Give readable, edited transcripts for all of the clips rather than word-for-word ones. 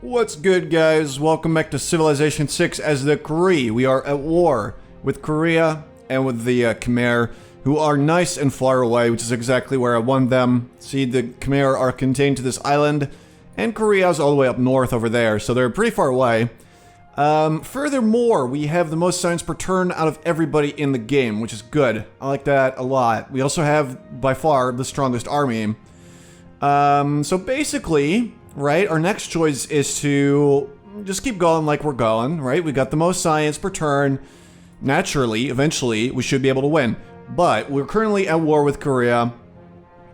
What's good, guys? Welcome back to Civilization 6 as the Cree. We are at war with Korea and with the Khmer, who are nice and far away, which is exactly where I want them. See, the Khmer are contained to this island, and Korea's all the way up north over there, so they're pretty far away. Furthermore, we have the most science per turn out of everybody in the game, which is good. I like that a lot. We also have, by far, the strongest army. So basically, right, our next choice is to just keep going like we're going, right? We got the most science per turn. Naturally, eventually, we should be able to win. But we're currently at war with Korea.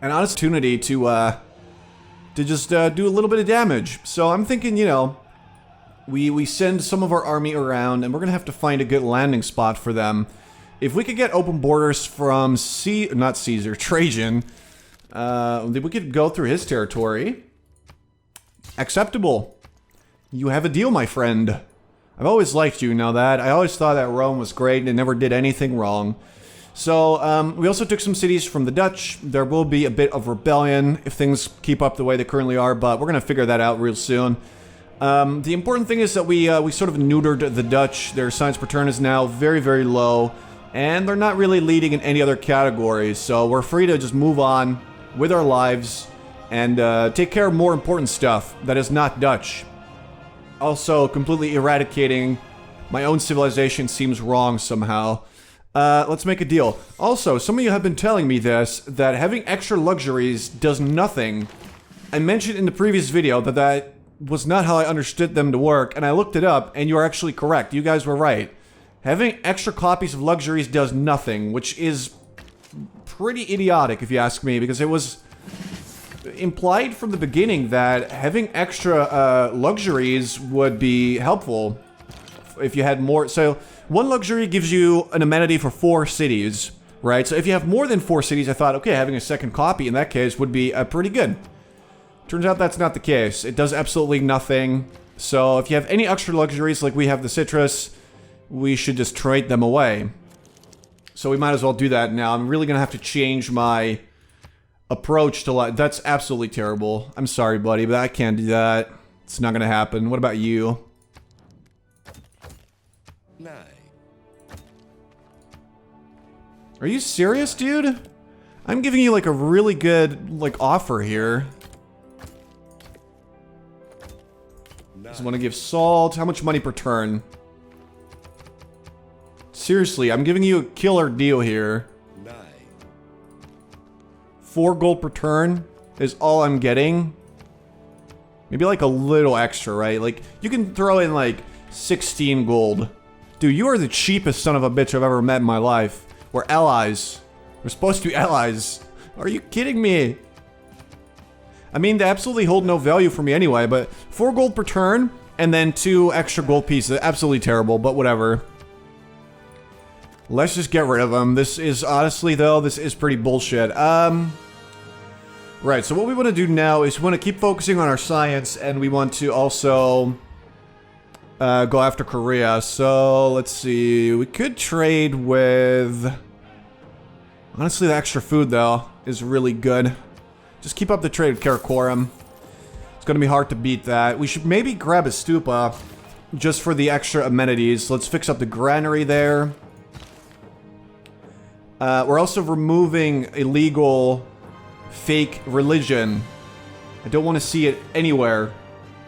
An opportunity to just do a little bit of damage. So I'm thinking, you know, we send some of our army around, and we're gonna have to find a good landing spot for them. If we could get open borders from Trajan, we could go through his territory. Acceptable. You have a deal, my friend. I've always liked you, know that. I always thought that Rome was great and it never did anything wrong. So, we also took some cities from the Dutch. There will be a bit of rebellion if things keep up the way they currently are, but we're gonna figure that out real soon. The important thing is that we sort of neutered the Dutch. Their science per turn is now very, very low, and they're not really leading in any other categories, so we're free to just move on with our lives and take care of more important stuff that is not Dutch. Also, completely eradicating my own civilization seems wrong somehow. Let's make a deal. Also, some of you have been telling me this, that having extra luxuries does nothing. I mentioned in the previous video that that was not how I understood them to work, and I looked it up, and you are actually correct. You guys were right. Having extra copies of luxuries does nothing, which is pretty idiotic if you ask me, because it was implied from the beginning that having extra luxuries would be helpful if you had more. So one luxury gives you an amenity for 4 cities, right? So if you have more than 4 cities, I thought, okay, having a second copy in that case would be pretty good. Turns out that's not the case. It does absolutely nothing. So if you have any extra luxuries like we have the citrus, we should just trade them away. So we might as well do that now. I'm really gonna have to change my approach to life. That's absolutely terrible. I'm sorry, buddy, but I can't do that. It's not gonna happen. What about you? Are you serious, dude? I'm giving you like a really good like offer here. Just want to give salt. How much money per turn? Seriously, I'm giving you a killer deal here. 4 gold per turn is all I'm getting. Maybe like a little extra, right? Like, you can throw in like 16 gold. Dude, you are the cheapest son of a bitch I've ever met in my life. We're allies. We're supposed to be allies. Are you kidding me? I mean, they absolutely hold no value for me anyway, but 4 gold per turn and then 2 extra gold pieces. Absolutely terrible, but whatever. Let's just get rid of them. This is, honestly though, this is pretty bullshit. Right, so what we want to do now is we want to keep focusing on our science, and we want to also go after Korea. So, let's see. We could trade with... Honestly, the extra food, though, is really good. Just keep up the trade with Karakoram. It's going to be hard to beat that. We should maybe grab a stupa just for the extra amenities. Let's fix up the granary there. We're also removing illegal fake religion. I don't want to see it anywhere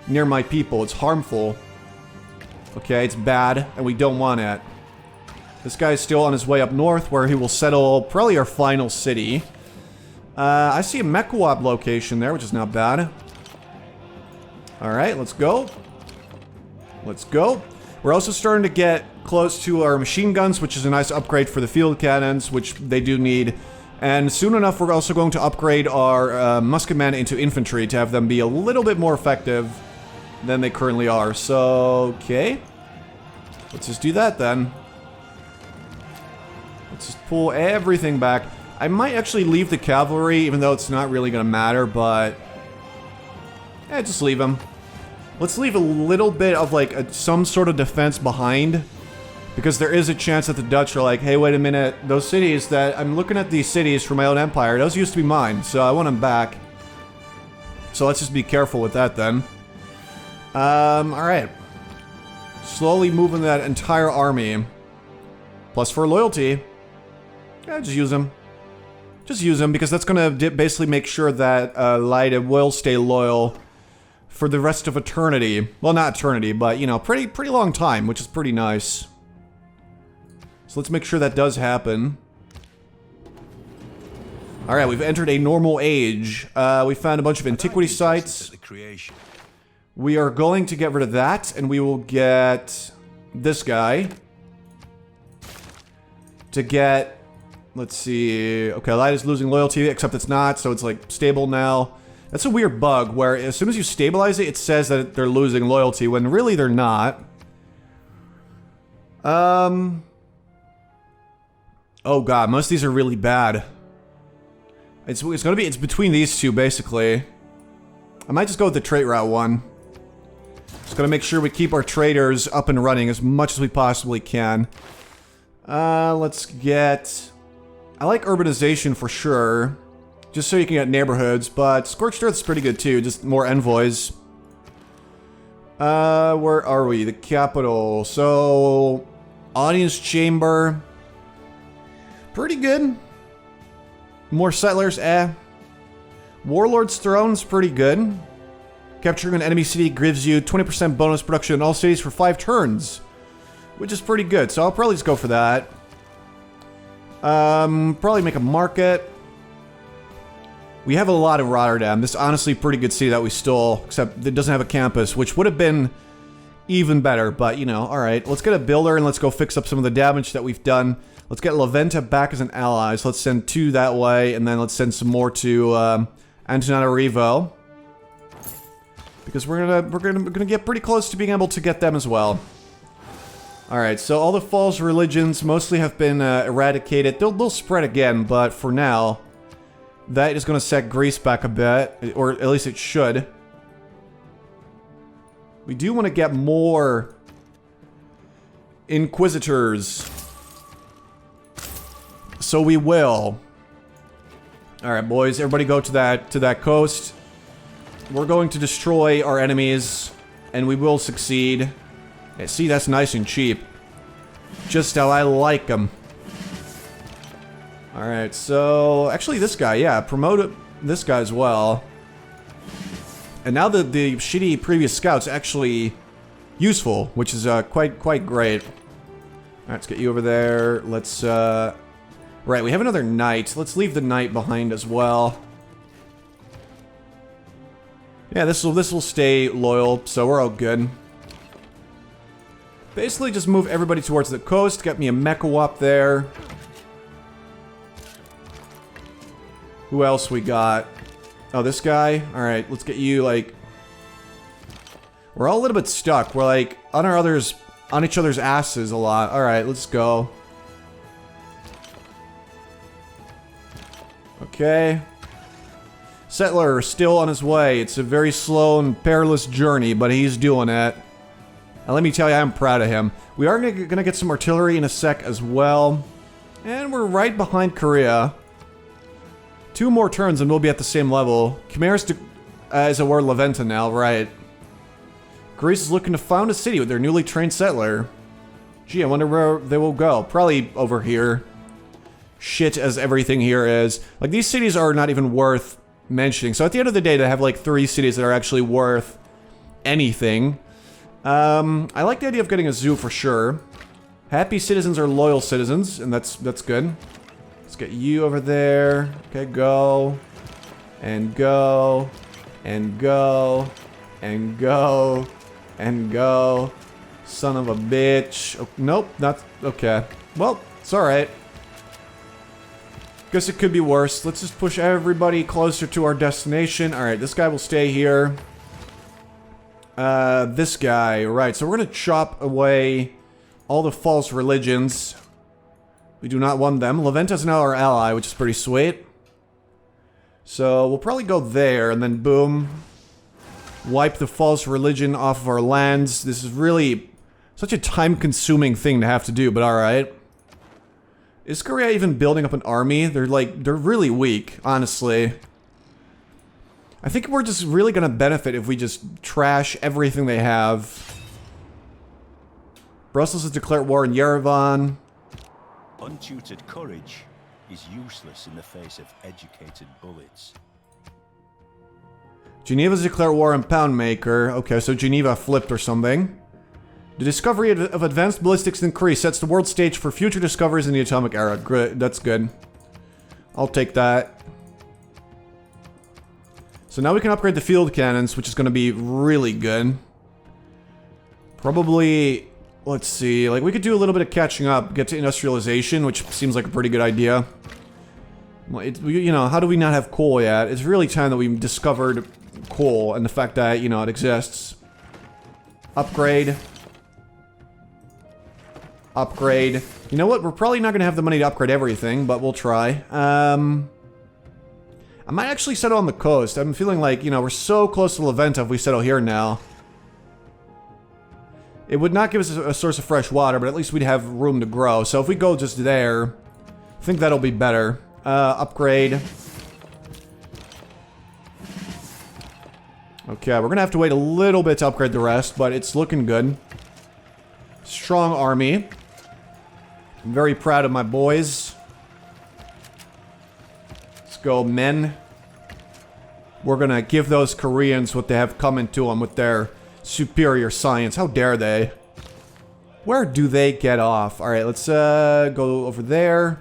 near my people. It's harmful. Okay, it's bad, and we don't want it. This guy's still on his way up north, where he will settle probably our final city. I see a Mechawab location there, which is not bad. Alright, let's go. Let's go. We're also starting to get close to our machine guns, which is a nice upgrade for the field cannons, which they do need. And soon enough, we're also going to upgrade our musketmen into infantry to have them be a little bit more effective than they currently are. So, okay. Let's just do that then. Let's just pull everything back. I might actually leave the cavalry, even though it's not really going to matter, but... just leave them. Let's leave a little bit of, like, some sort of defense behind. Because there is a chance that the Dutch are like, hey, wait a minute, those cities that... I'm looking at these cities for my own empire, those used to be mine, so I want them back. So let's just be careful with that then. Alright. Slowly moving that entire army. Plus for loyalty. Yeah, just use them. Just use them, because that's gonna basically make sure that Lyda will stay loyal for the rest of eternity. Well, not eternity, but, you know, pretty long time, which is pretty nice. So let's make sure that does happen. Alright, we've entered a normal age. We found a bunch of antiquity sites. We are going to get rid of that, and we will get this guy. To get... Let's see... Okay, Lyda's losing loyalty, except it's not, so it's, like, stable now. That's a weird bug, where as soon as you stabilize it, it says that they're losing loyalty, when really they're not. Oh god, most of these are really bad. It's between these two, basically. I might just go with the trait route one. Just gotta make sure we keep our traders up and running as much as we possibly can. Let's get... I like urbanization for sure. Just so you can get neighborhoods, but Scorched Earth is pretty good too, just more envoys. Where are we? The capital. So... Audience chamber. Pretty good. More settlers, Warlord's Throne's pretty good. Capturing an enemy city gives you 20% bonus production in all cities for 5 turns. Which is pretty good, so I'll probably just go for that. Probably make a market. We have a lot of Rotterdam. This is honestly a pretty good city that we stole, except it doesn't have a campus, which would have been even better, but you know, alright. Let's get a builder and let's go fix up some of the damage that we've done. Let's get Leventa back as an ally, so let's send 2 that way, and then let's send some more to Antananarivo. Because we're gonna get pretty close to being able to get them as well. Alright, so all the false religions mostly have been eradicated. They'll spread again, but for now, that is gonna set Greece back a bit, or at least it should. We do want to get more Inquisitors. So we will. Alright, boys, everybody go to that coast. We're going to destroy our enemies, and we will succeed. Yeah, see, that's nice and cheap. Just how I like them. Alright, so... Actually, this guy, yeah, promote this guy as well. And now the shitty previous scout's actually useful, which is quite great. Alright, let's get you over there. Let's, Right, we have another knight. Let's leave the knight behind as well. Yeah, this will stay loyal, so we're all good. Basically, just move everybody towards the coast. Get me a mecha up there. Who else we got? Oh, this guy? Alright, let's get you, like... We're all a little bit stuck. We're, like, on each other's asses a lot. Alright, let's go. Okay. Settler still on his way. It's a very slow and perilous journey, but he's doing it. And let me tell you, I'm proud of him. We are gonna get some artillery in a sec as well. And we're right behind Korea. 2 more turns and we'll be at the same level. Chimeras is a word Leventa now, right. Greece is looking to found a city with their newly trained settler. Gee, I wonder where they will go. Probably over here. Shit as everything here is. Like, these cities are not even worth mentioning. So at the end of the day, they have like 3 cities that are actually worth anything. I like the idea of getting a zoo for sure. Happy citizens are loyal citizens, and that's good. Let's get you over there. Okay, go. And go. And go. And go. And go. Son of a bitch. Oh, nope, not... Okay. Well, it's alright. Guess it could be worse. Let's just push everybody closer to our destination. Alright, this guy will stay here. This guy. Right, so we're gonna chop away all the false religions. We do not want them. Leventa's now our ally, which is pretty sweet. So we'll probably go there, and then boom. Wipe the false religion off of our lands. This is really such a time-consuming thing to have to do, but alright. Is Korea even building up an army? They're really weak, honestly. I think we're just really gonna benefit if we just trash everything they have. Brussels has declared war on Yerevan. Untutored courage is useless in the face of educated bullets. Geneva's declared war on Poundmaker. Okay, so Geneva flipped or something. The discovery of advanced ballistics in Cree sets the world stage for future discoveries in the atomic era. Good, that's good. I'll take that. So now we can upgrade the field cannons, which is going to be really good. Probably, let's see, like we could do a little bit of catching up, get to industrialization, which seems like a pretty good idea. You know, how do we not have coal yet? It's really time that we discovered coal and the fact that, you know, it exists. Upgrade. Upgrade. You know what? We're probably not going to have the money to upgrade everything, but we'll try. I might actually settle on the coast. I'm feeling like, you know, we're so close to Leventa if we settle here now. It would not give us a source of fresh water, but at least we'd have room to grow. So if we go just there, I think that'll be better. Upgrade. Okay, we're gonna have to wait a little bit to upgrade the rest, but it's looking good. Strong army. I'm very proud of my boys. Let's go, men. We're gonna give those Koreans what they have coming to them with their superior science. How dare they? Where do they get off? Alright, let's go over there.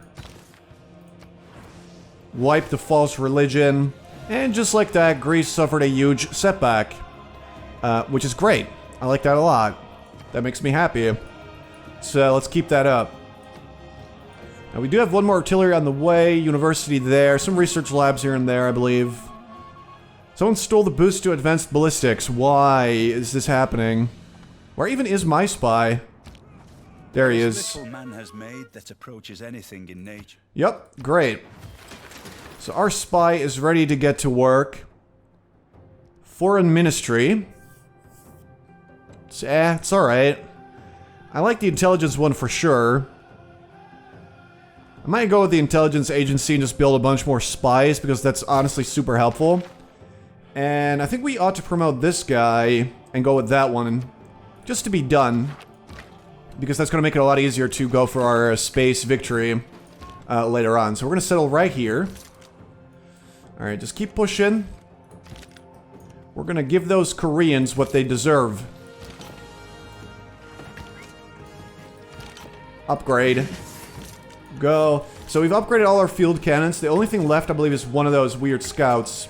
Wipe the false religion. And just like that, Greece suffered a huge setback. Which is great. I like that a lot. That makes me happy. So let's keep that up. Now we do have one more artillery on the way. University there. Some research labs here and there, I believe. Someone stole the boost to advanced ballistics. Why is this happening? Where even is my spy? There he is. Little man has made that approaches anything in nature. Yep, great. So our spy is ready to get to work. Foreign Ministry. It's alright. I like the intelligence one for sure. I might go with the intelligence agency and just build a bunch more spies because that's honestly super helpful. And I think we ought to promote this guy and go with that one just to be done. Because that's going to make it a lot easier to go for our space victory later on. So we're going to settle right here. Alright, just keep pushing. We're going to give those Koreans what they deserve. Upgrade. Go. So we've upgraded all our field cannons. The only thing left, I believe, is one of those weird scouts.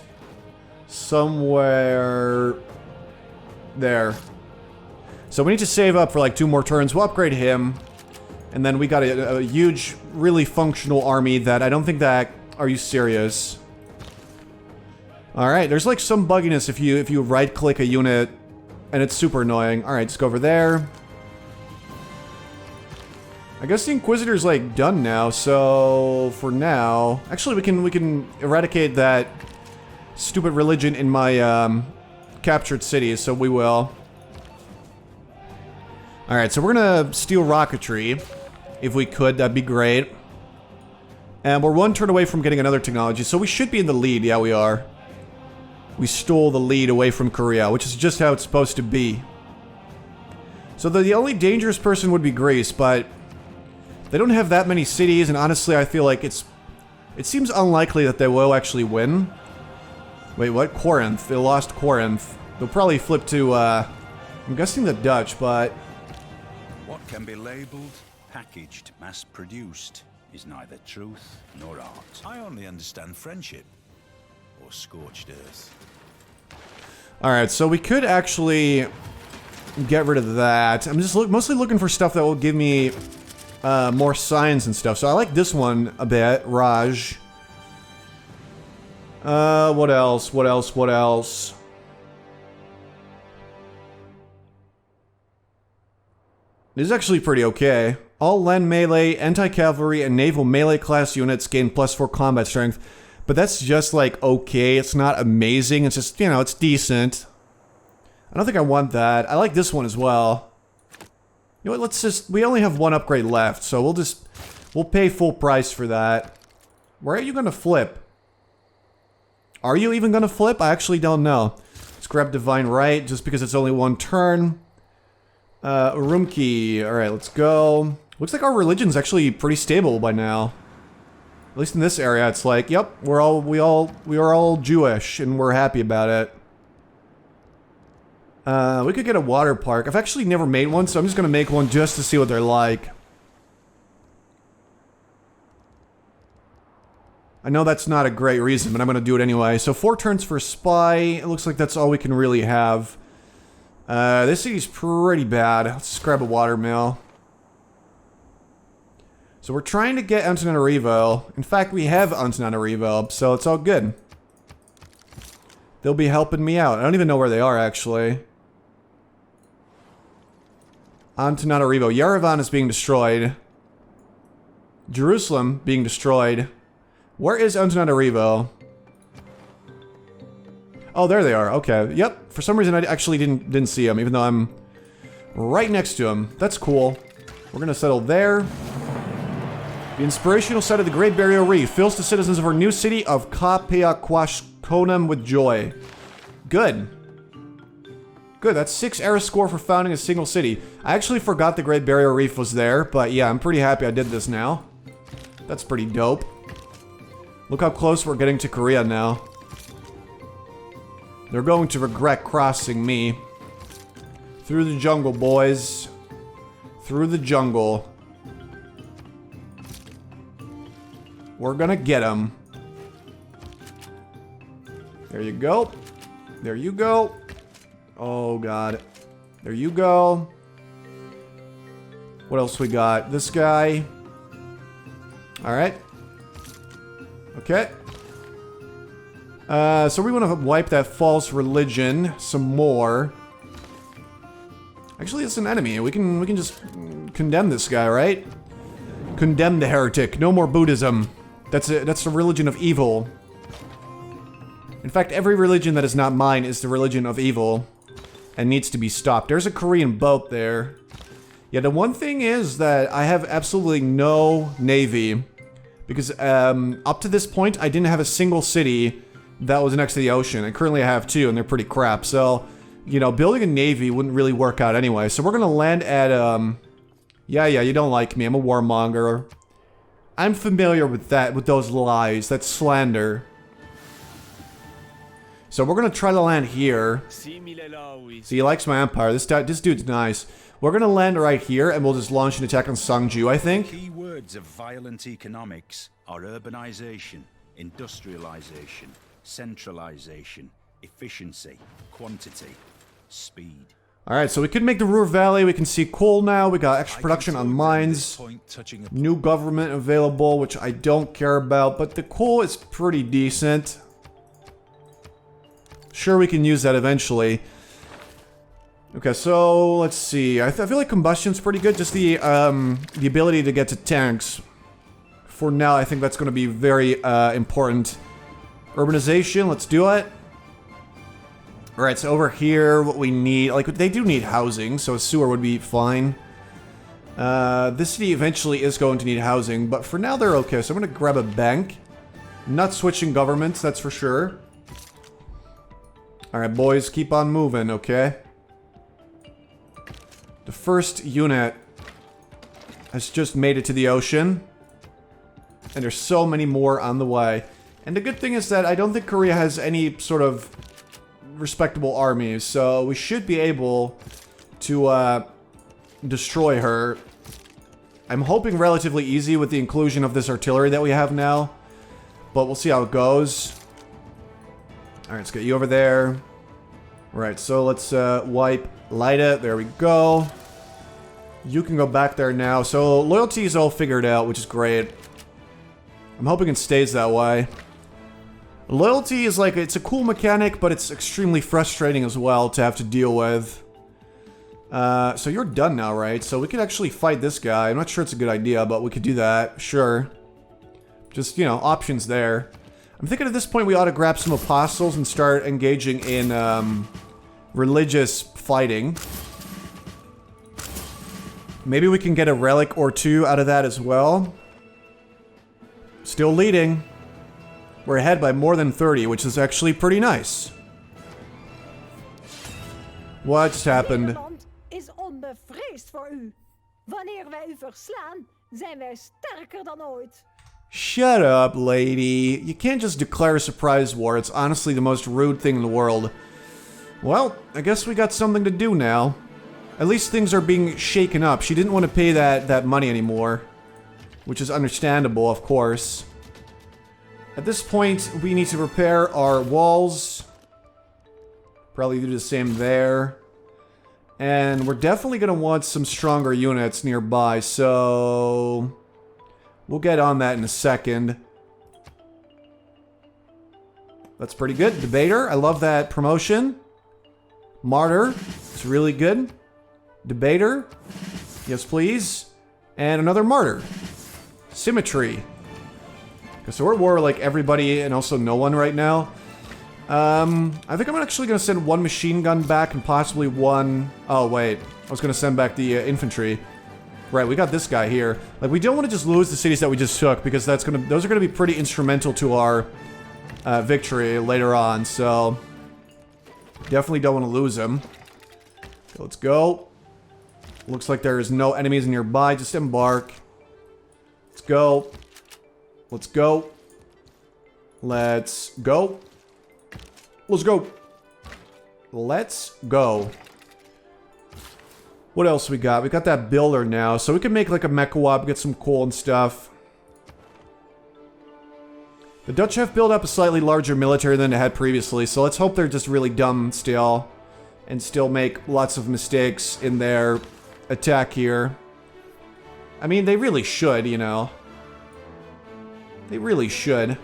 Somewhere there. So we need to save up for like 2 more turns. We'll upgrade him. And then we got a huge, really functional army that I don't think that... Are you serious? Alright, there's like some bugginess if you right-click a unit. And it's super annoying. Alright, just go over there. I guess the Inquisitor's like done now, so for now... Actually, we can eradicate that stupid religion in my captured cities, so we will. Alright, so we're gonna steal rocketry. If we could, that'd be great. And we're 1 turn away from getting another technology, so we should be in the lead. Yeah, we are. We stole the lead away from Korea, which is just how it's supposed to be. So the only dangerous person would be Greece, but... They don't have that many cities, and honestly, I feel like it seems unlikely that they will actually win. Wait, what? Corinth. They lost Corinth. They'll probably flip to, I'm guessing the Dutch, but... What can be labeled, packaged, mass-produced is neither truth nor art. I only understand friendship or scorched earth. Alright, so we could actually get rid of that. I'm just mostly looking for stuff that will give me more science and stuff. So I like this one a bit. Raj. What else? What else? What else? This is actually pretty okay. All land melee, anti-cavalry, and naval melee class units gain +4 combat strength. But that's just like okay. It's not amazing. It's just, you know, it's decent. I don't think I want that. I like this one as well. You know what, let's just... We only have 1 upgrade left, so we'll pay full price for that. Where are you gonna flip? Are you even gonna flip? I actually don't know. Let's grab Divine Right, just because it's only one turn. Room key. Alright, let's go. Looks like our religion's actually pretty stable by now. At least in this area, it's like, yep, we are all Jewish, and we're happy about it. We could get a water park. I've actually never made one, so I'm just gonna make one just to see what they're like. I know that's not a great reason, but I'm gonna do it anyway. So 4 turns for Spy. It looks like that's all we can really have. This city's pretty bad. Let's just grab a watermill. So we're trying to get Antananarivo. In fact, we have Antananarivo, so it's all good. They'll be helping me out. I don't even know where they are, actually. Antananarivo. Yerevan is being destroyed. Jerusalem being destroyed. Where is Antananarivo? Oh, there they are. Okay. Yep. For some reason, I actually didn't see them, even though I'm right next to them. That's cool. We're gonna settle there. The inspirational site of the Great Barrier Reef fills the citizens of our new city of Kapeaquashkonam with joy. Good. Good. That's 6 era score for founding a single city. I actually forgot the Great Barrier Reef was there, but yeah, I'm pretty happy I did this now. That's pretty dope. Look how close we're getting to Korea now. They're going to regret crossing me. Through the jungle, boys. Through the jungle. We're gonna get them. There you go. There you go. Oh, God. There you go. What else we got? This guy. Alright. Okay. So we want to wipe that false religion some more. Actually, it's an enemy. We can just condemn this guy, right? Condemn the heretic. No more Buddhism. That's the religion of evil. In fact, every religion that is not mine is the religion of evil and needs to be stopped. There's a Korean boat there. Yeah, the one thing is that I have absolutely no navy because up to this point, I didn't have a single city that was next to the ocean, and currently I have 2, and they're pretty crap. So, you know, building a navy wouldn't really work out anyway. So we're gonna land at yeah, you don't like me. I'm a warmonger. I'm familiar with that, with those lies. That's slander. So we're gonna try to land here. See, he likes my empire. This dude's nice. We're gonna land right here, and we'll just launch an attack on Sangju, I think. Key words of violent economics are urbanization, industrialization, centralization, efficiency, quantity, speed. Alright, so we can make the Ruhr Valley. We can see coal now. We got extra production on mines. New government available, which I don't care about, but the coal is pretty decent. Sure, we can use that eventually. Okay, so let's see. I feel like combustion's pretty good. Just the ability to get to tanks. For now, I think that's going to be very important. Urbanization, let's do it. Alright, so over here, what we need... Like, they do need housing, so a sewer would be fine. This city eventually is going to need housing, but for now they're okay. So I'm going to grab a bank. Not switching governments, that's for sure. Alright, boys, keep on moving, okay? The first unit has just made it to the ocean. And there's so many more on the way. And the good thing is that I don't think Korea has any sort of respectable armies, so we should be able to destroy her. I'm hoping relatively easy with the inclusion of this artillery that we have now, but we'll see how it goes. Alright, let's get you over there. Right, so let's wipe Lyda. There we go. You can go back there now. So loyalty is all figured out, which is great. I'm hoping it stays that way. Loyalty is like, it's a cool mechanic, but it's extremely frustrating as well to have to deal with. So you're done now, right? So we could actually fight this guy. I'm not sure it's a good idea, but we could do that. Sure. Just, you know, options there. I'm thinking at this point we ought to grab some apostles and start engaging in religious fighting. Maybe we can get a relic or 2 out of that as well. Still leading. We're ahead by more than 30, which is actually pretty nice. What just happened? Nederland is onbevreesd voor u. Wanneer wij u verslaan, zijn wij sterker dan ooit. Shut up, lady. You can't just declare a surprise war. It's honestly the most rude thing in the world. Well, I guess we got something to do now. At least things are being shaken up. She didn't want to pay that money anymore. Which is understandable, of course. At this point, we need to repair our walls. Probably do the same there. And we're definitely going to want some stronger units nearby, so... we'll get on that in a second. That's pretty good. Debater, I love that promotion. Martyr, it's really good. Debater, yes please. And another Martyr. Symmetry. Okay, so we're at war like everybody and also no one right now. I think I'm actually going to send one machine gun back and possibly one... oh, wait. I was going to send back the infantry. Right, we got this guy here. Like, we don't want to just lose the cities that we just took because those are going to be pretty instrumental to our victory later on, so... definitely don't want to lose them. Okay, let's go. Looks like there's no enemies nearby. Just embark. Let's go. Let's go. Let's go. Let's go. Let's go. What else we got? We got that builder now, so we can make like a mecha wap, get some coal and stuff. The Dutch have built up a slightly larger military than they had previously, so let's hope they're just really dumb still. And still make lots of mistakes in their attack here. I mean, they really should, you know. They really should.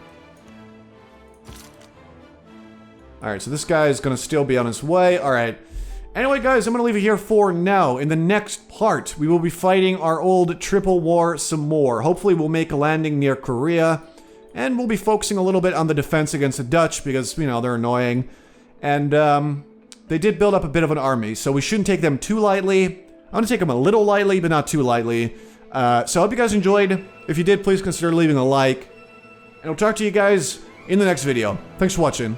Alright, so this guy is going to still be on his way. Alright. Anyway, guys, I'm going to leave it here for now. In the next part, we will be fighting our old triple war some more. Hopefully, we'll make a landing near Korea. And we'll be focusing a little bit on the defense against the Dutch because, you know, they're annoying. And, they did build up a bit of an army, so we shouldn't take them too lightly. I'm going to take them a little lightly, but not too lightly. So I hope you guys enjoyed. If you did, please consider leaving a like. And I'll talk to you guys in the next video. Thanks for watching.